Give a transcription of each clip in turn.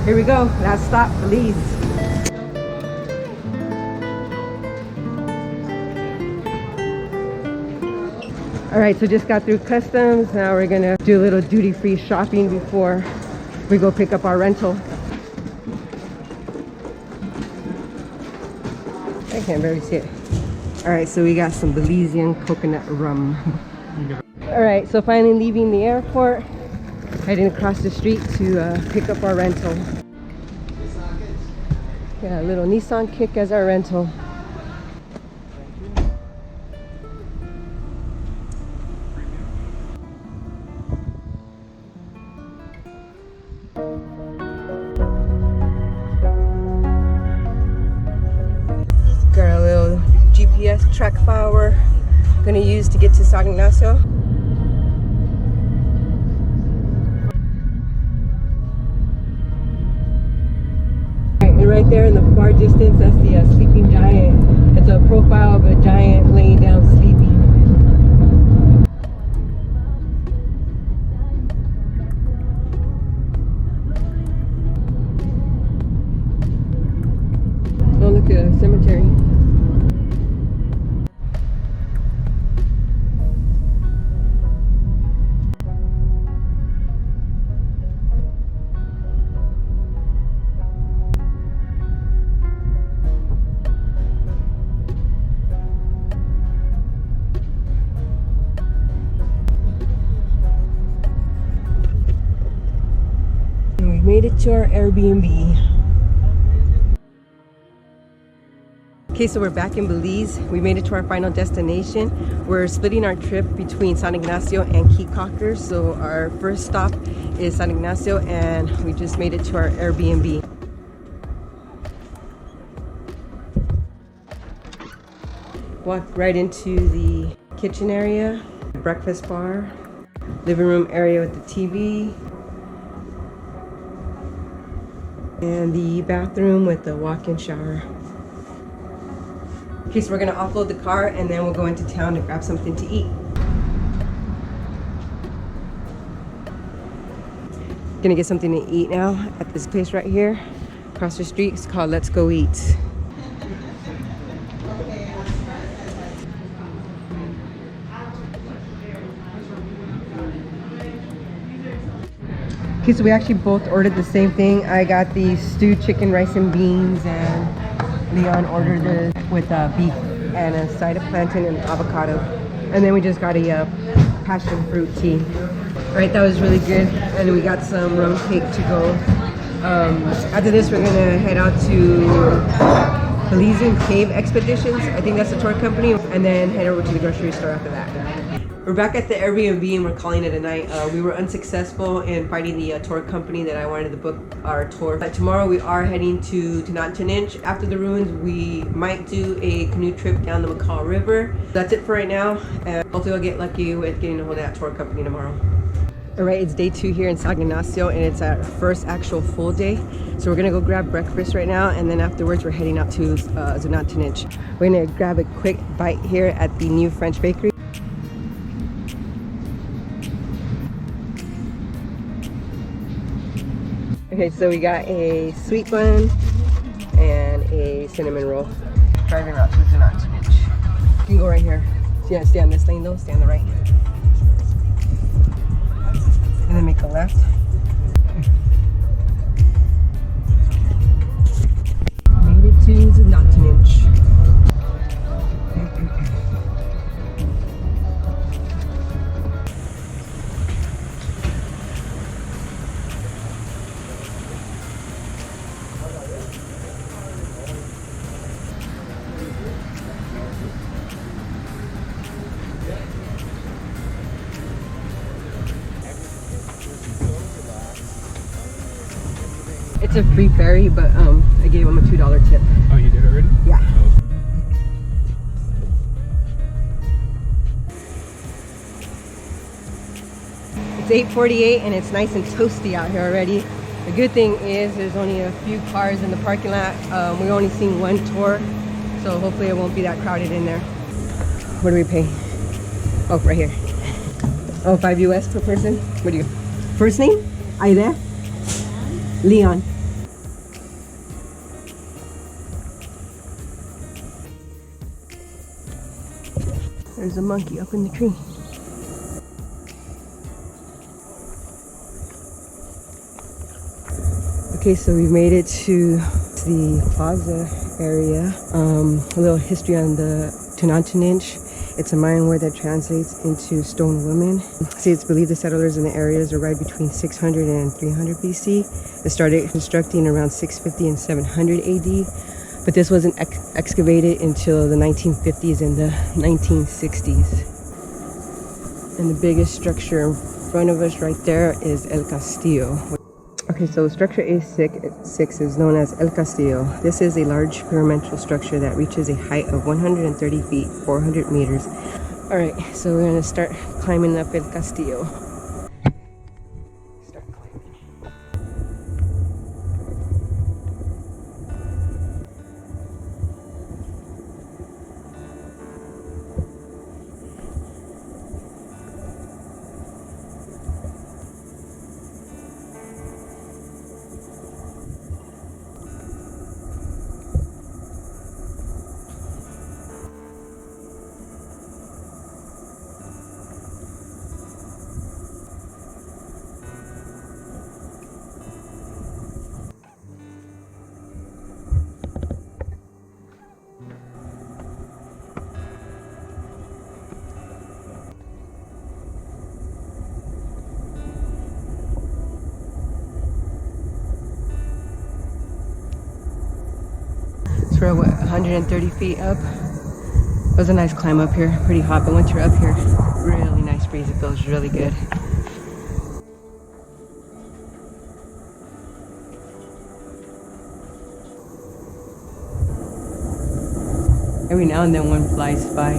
Here we go. Last stop, Belize. All right, so just got through customs. Now we're gonna do a little duty-free shopping before we go pick up our rental. I can't barely see it. All right, so we got some Belizean coconut rum. All right, so finally leaving the airport, heading across the street to pick up our rental. Yeah, a little Nissan Kick as our rental. Got a little GPS track file we're gonna use to get to San Ignacio. And right there in the far distance, that's the sleeping giant. It's a profile of a giant laying down sleeping. Oh, look at a cemetery. Made it to our Airbnb. Okay, so we're back in Belize. We made it to our final destination. We're splitting our trip between San Ignacio and Key. So our first stop is San Ignacio, and we just made it to our Airbnb. Walked right into the kitchen area, breakfast bar, living room area with the TV, and the bathroom with the walk-in shower. Okay, so we're gonna offload the car and then we'll go into town to grab something to eat. Gonna get something to eat now at this place right here, across the street. It's called Let's Go Eat. Okay, so we actually both ordered the same thing. I got the stewed chicken, rice and beans, and Leon ordered it with beef and a side of plantain and avocado. And then we just got a passion fruit tea. All right, that was really good. And then we got some rum cake to go. After this, we're gonna head out to Belizean Cave Expeditions. I think that's the tour company. And then head over to the grocery store after that. We're back at the Airbnb and we're calling it a night. We were unsuccessful in finding the tour company that I wanted to book our tour. But tomorrow we are heading to Xunantunich. After the ruins, we might do a canoe trip down the Macal River. That's it for right now. And hopefully we'll get lucky with getting a hold of that tour company tomorrow. All right, it's day 2 here in San Ignacio and it's our first actual full day. So we're gonna go grab breakfast right now and then afterwards we're heading out to Xunantunich. We're gonna grab a quick bite here at the new French bakery. Okay, so we got a sweet bun and a cinnamon roll. Driving out to Xunantunich. You can go right here. So yeah, stay on this lane though, stay on the right. And then make a left. Made it to Xunantunich. It's a free ferry, but I gave him a $2 tip. Oh, you did already? Yeah. It's 8:48 and it's nice and toasty out here already. The good thing is there's only a few cars in the parking lot. We've only seen one tour, so hopefully it won't be that crowded in there. What do we pay? Oh, right here. Oh, $5 US per person. What do you? First name? I.de? Leon. There's a monkey up in the tree. Okay, so we made it to the plaza area. A little history on the Xunantunich. It's a Mayan word that translates into stone woman. See, it's believed the settlers in the areas arrived between 600 and 300 BC. They started constructing around 650 and 700 AD, but this wasn't excavated until the 1950s and the 1960s. And the biggest structure in front of us right there is El Castillo. Okay, so structure A6 is known as El Castillo. This is a large pyramidal structure that reaches a height of 130 feet, 400 meters. All right, so we're gonna start climbing up El Castillo. Start climbing. We're what, 130 feet up. It was a nice climb up here. Pretty hot, but once you're up here, really nice breeze. It feels really good. Every now and then one flies by.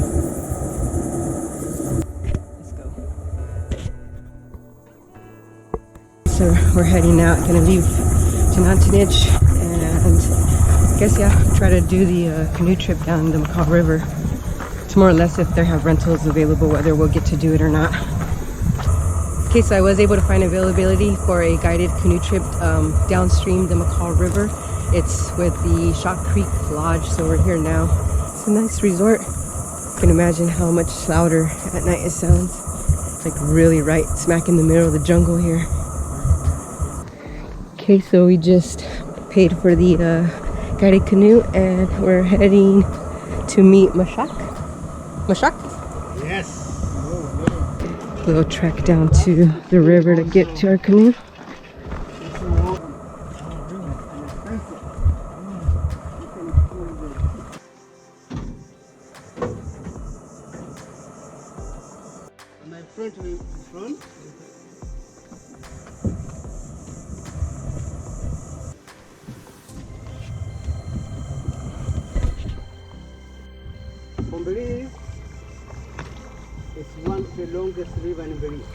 Let's go. So we're heading out. Gonna leave Xunantunich and I guess, yeah, try to do the canoe trip down the Macal River. It's more or less if they have rentals available, whether we'll get to do it or not. Okay, so I was able to find availability for a guided canoe trip downstream the Macal River. It's with the Chaa Creek Lodge, so we're here now. It's a nice resort. You can imagine how much louder at night it sounds. It's like really right smack in the middle of the jungle here. Okay, so we just paid for the guided canoe and we're heading to meet Mashak. Mashak? Yes. We'll trek down to the river to get to our canoe. My front. From Belize, it's one of the longest river in Belize.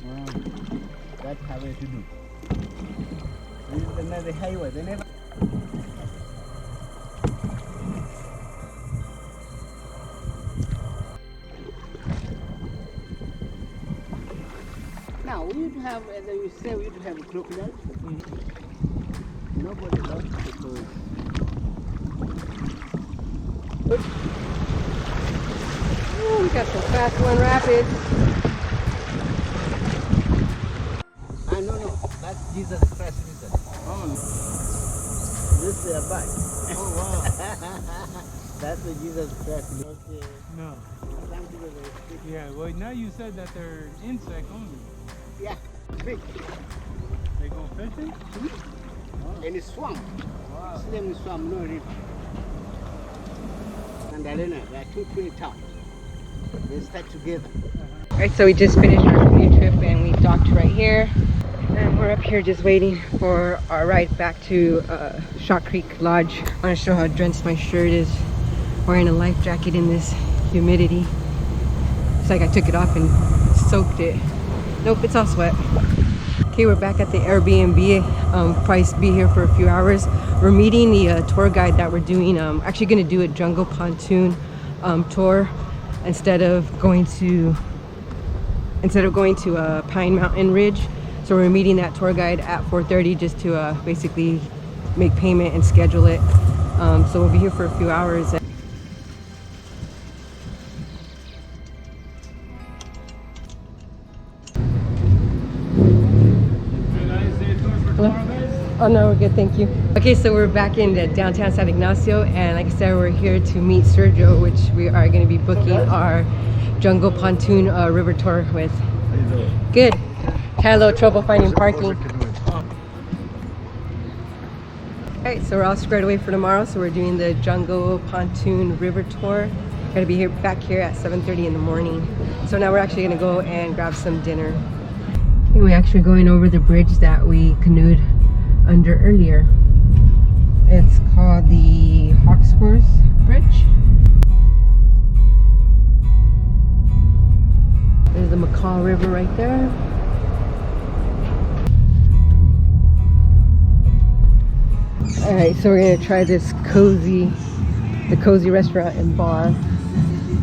Wow, that's how to do. This is another highway. They never. Now we used to have, as you say, we used to have a crocodile. Nobody loves it because. Ooh, we got some fast one rapids. No, that's Jesus Christ River. Oh, this is a bike. Oh, wow. That's the Jesus Christ River. Okay. No. Yeah, well, now you said that they're insect only. Yeah, big. They go fishing? And it's swamp. Wow. It's them swamp, no river. And I don't know, there are two twin towns. They stuck together. Alright, so we just finished our canoe trip and we docked right here. And we're up here just waiting for our ride back to Chaa Creek Lodge. I want to show how drenched my shirt is. Wearing a life jacket in this humidity. It's like I took it off and soaked it. Nope, it's all sweat. Okay, we're back at the Airbnb. Probably be here for a few hours. We're meeting the tour guide that we're doing. Actually going to do a jungle pontoon tour instead of going to Pine Mountain Ridge. So we're meeting that tour guide at 4:30 just to basically make payment and schedule it. So we'll be here for a few hours. Oh no, we're good, thank you. Okay, so we're back in the downtown San Ignacio, and like I said, we're here to meet Sergio, which we are going to be booking our jungle pontoon river tour with. How you doing? Good. Had a little trouble finding parking. Alright, so we're all squared away for tomorrow, so we're doing the jungle pontoon river tour. Gotta be here back here at 7:30 in the morning. So now we're actually gonna go and grab some dinner. Okay, we're actually going over the bridge that we canoed under earlier. It's called the Hawksworth Bridge. There's the Macal River right there. Alright, so we're gonna try this cozy restaurant and bar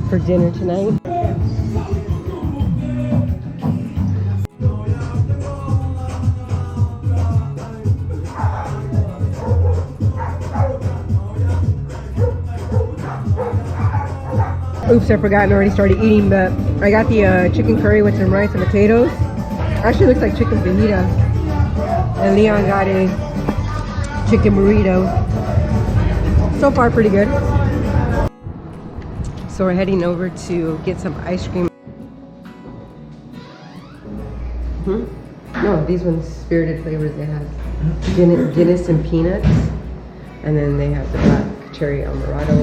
for dinner tonight. Oops, I forgot and already started eating, but I got the chicken curry with some rice and potatoes. Actually looks like chicken fajita. And Leon got a chicken burrito. So far pretty good. So we're heading over to get some ice cream. No, these ones spirited flavors. They have Guinness and peanuts, and then they have the black cherry amaretto.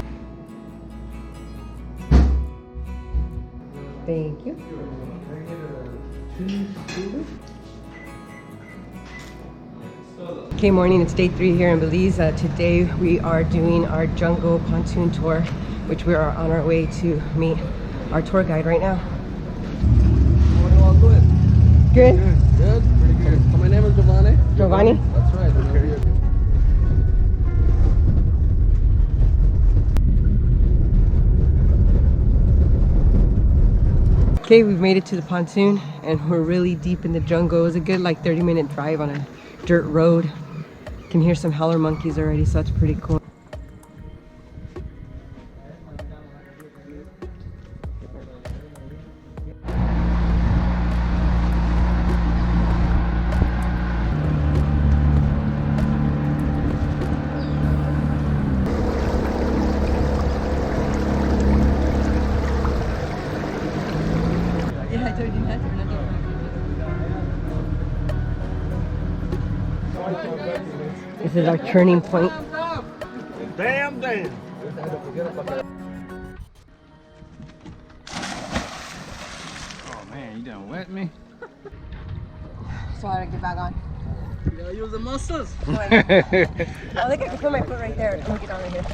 Thank you. Okay, morning, it's day 3 here in Belize. Today we are doing our jungle pontoon tour, which we are on our way to meet our tour guide right now. All good? Good? Good, pretty good. So my name is Giovanni. Giovanni? That's right. Okay. Okay, we've made it to the pontoon and we're really deep in the jungle. It was a good like 30-minute drive on a dirt road. You can hear some howler monkeys already, so that's pretty cool. This is our turning point. Damn. Oh man, you done wet me. So I gotta get back on. You gotta use the muscles. I think I can put my foot right there. Let me get on right here.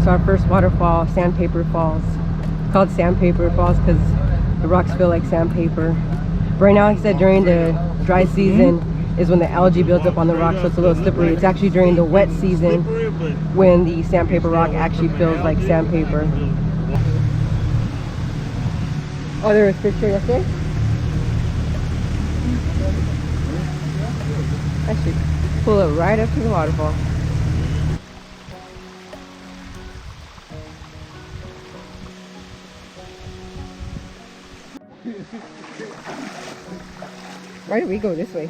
So our first waterfall, Sandpaper Falls. It's called Sandpaper Falls because the rocks feel like sandpaper. Right now, like I said, during the dry season is when the algae builds up on the rock, so it's a little slippery. It's actually during the wet season when the sandpaper rock actually feels like sandpaper. Oh, there was fish here yesterday? I should pull it right up to the waterfall. Why did we go this way?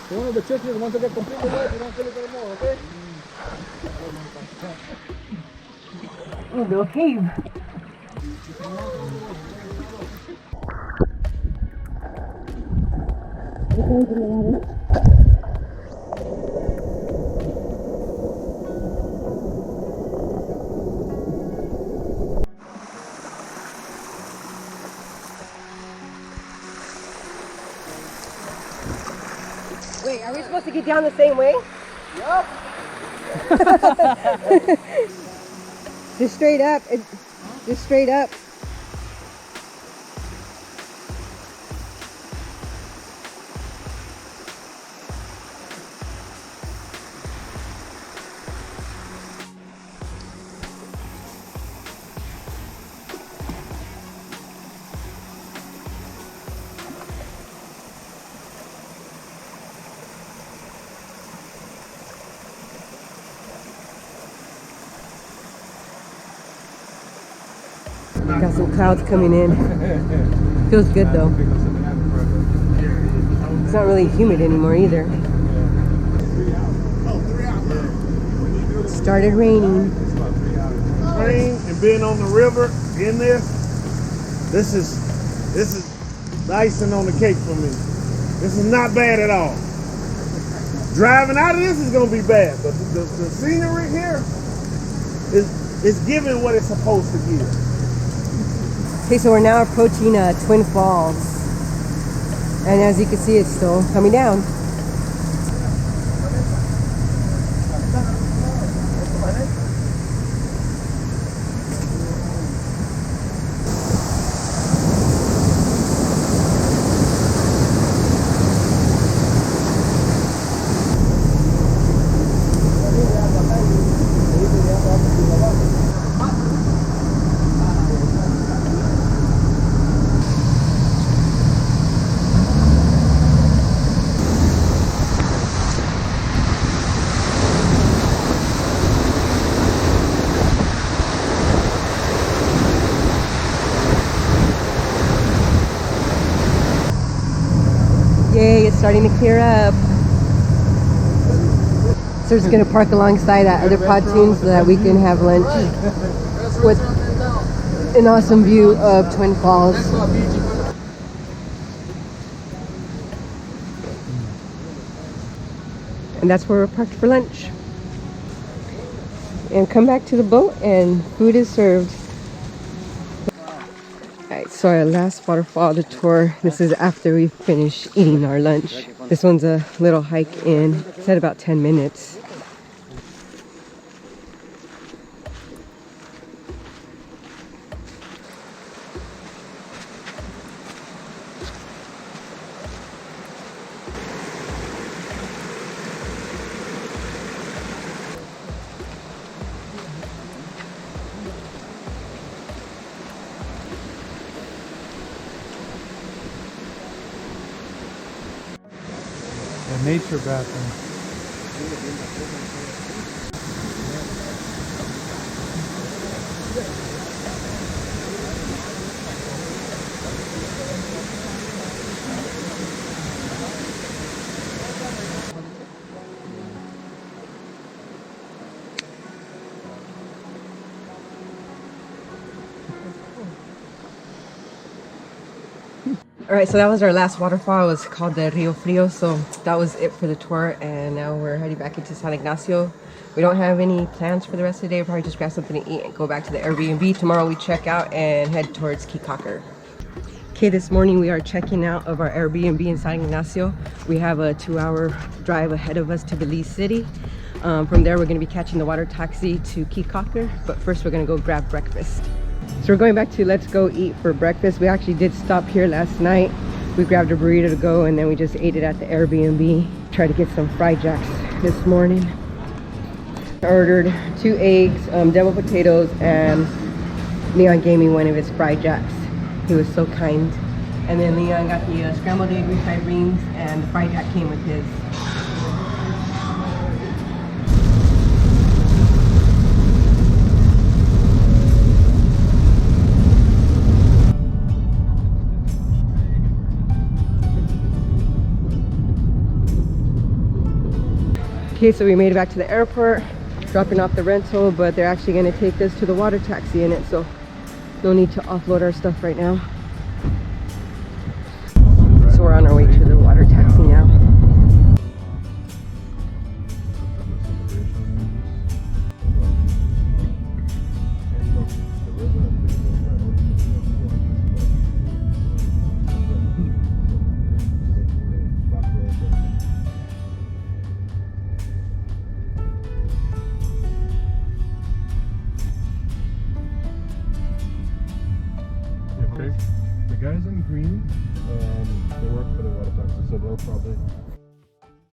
One of the chickens wants to get completely wet, you don't kill it anymore, okay? Oh, little cave. Wait, are we supposed to get down the same way? Yup. Just straight up. Just straight up. Got some clouds coming in. Feels good though. It's not really humid anymore either. It started raining. Rain and being on the river in there, this is the icing on the cake for me. This is not bad at all. Driving out of this is gonna be bad, but the scenery here is giving what it's supposed to give. Okay, so we're now approaching Twin Falls, and as you can see, it's still coming down. Yay, it's starting to clear up. So we're just gonna park alongside that other pontoon so that we can have lunch with an awesome view of Twin Falls. And that's where we're parked for lunch. And come back to the boat and food is served. Alright, so our last waterfall of the tour. This is after we finish eating our lunch. This one's a little hike in. It's at about 10 minutes. The nature bathroom. All right, so that was our last waterfall. It was called the Rio Frio. So that was it for the tour. And now we're heading back into San Ignacio. We don't have any plans for the rest of the day. We'll probably just grab something to eat and go back to the Airbnb. Tomorrow we check out and head towards Kikaker. Okay, this morning we are checking out of our Airbnb in San Ignacio. We have a 2-hour drive ahead of us to Belize City. From there, we're going to be catching the water taxi to Kikaker. But first, we're going to go grab breakfast. So we're going back to Let's Go Eat for breakfast. We actually did stop here last night. We grabbed a burrito to go and then we just ate it at the Airbnb. Tried to get some fried jacks this morning. I ordered 2 eggs, deviled potatoes, and Leon gave me one of his fried jacks. He was so kind. And then Leon got the scrambled egg refried beans, and the fried jack came with his. Okay, so we made it back to the airport, dropping off the rental, but they're actually going to take us to the water taxi in it, so no need to offload our stuff right now. So we're on our way to the water taxi now. The guys in green, they work for the water taxi, so they'll probably